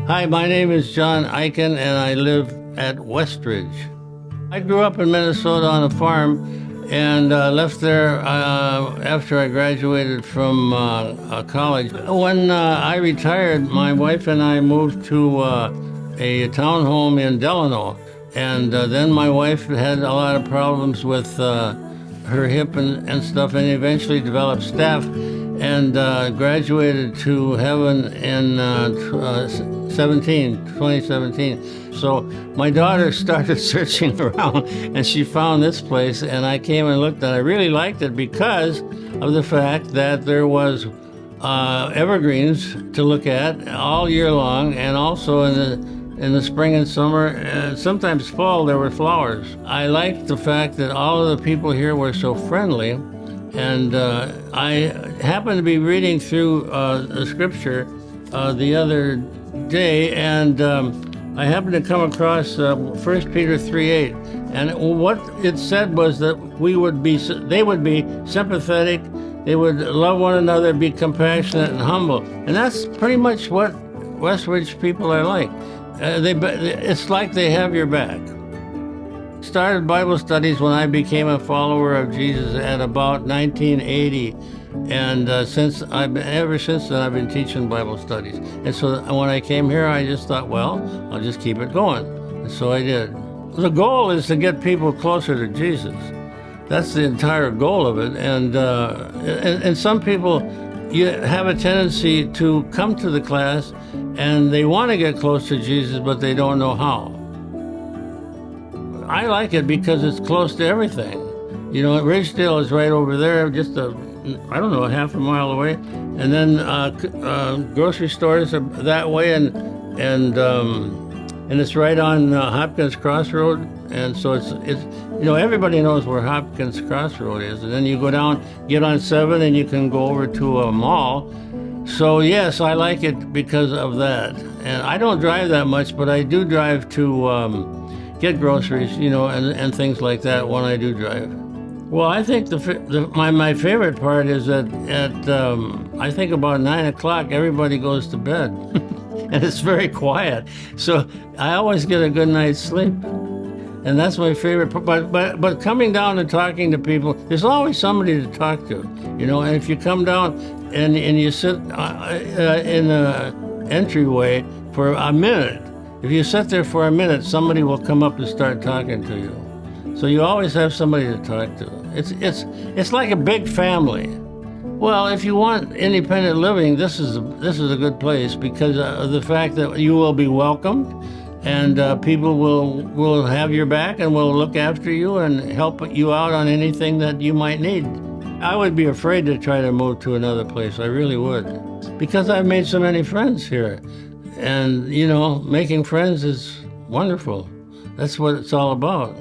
Hi, my name is John Eichen, and I live at WestRidge. I grew up in Minnesota on a farm and left there after I graduated from college. When I retired, my wife and I moved to a townhome in Delano. And then my wife had a lot of problems with her hip and stuff, and eventually developed staph and graduated to heaven in 2017. So my daughter started searching around, and she found this place, and I came and looked, and I really liked it because of the fact that there was evergreens to look at all year long, and also in the spring and summer, and sometimes fall, there were flowers. I liked the fact that all of the people here were so friendly, and I happened to be reading through the scripture the other day, and I happened to come across 1 Peter 3:8, and what it said was that they would be sympathetic, they would love one another, be compassionate and humble, and that's pretty much what WestRidge people are like. It's like they have your back. Started Bible studies when I became a follower of Jesus at about 1980, and ever since then I've been teaching Bible studies. And so when I came here, I just thought, well, I'll just keep it going, and so I did. The goal is to get people closer to Jesus. That's the entire goal of it, and some people, you have a tendency to come to the class and they want to get close to Jesus, but they don't know how. I like it because it's close to everything. You know, Ridgedale is right over there, just a half a mile away, and then grocery stores are that way, and it's right on Hopkins Crossroad, and so it's everybody knows where Hopkins Crossroad is, and then you go down, get on 7, and you can go over to a mall. So yes, I like it because of that, and I don't drive that much, but I do drive to get groceries, and things like that when I do drive. Well, I think my favorite part is that at I think about 9 o'clock everybody goes to bed, and it's very quiet. So I always get a good night's sleep, and that's my favorite part. But coming down and talking to people, there's always somebody to talk to, And if you come down and you sit in the entryway for a minute. If you sit there for a minute, somebody will come up and start talking to you. So you always have somebody to talk to. It's like a big family. Well, if you want independent living, this is a good place because of the fact that you will be welcomed, and people will have your back and will look after you and help you out on anything that you might need. I would be afraid to try to move to another place. I really would, because I've made so many friends here. And, making friends is wonderful. That's what it's all about.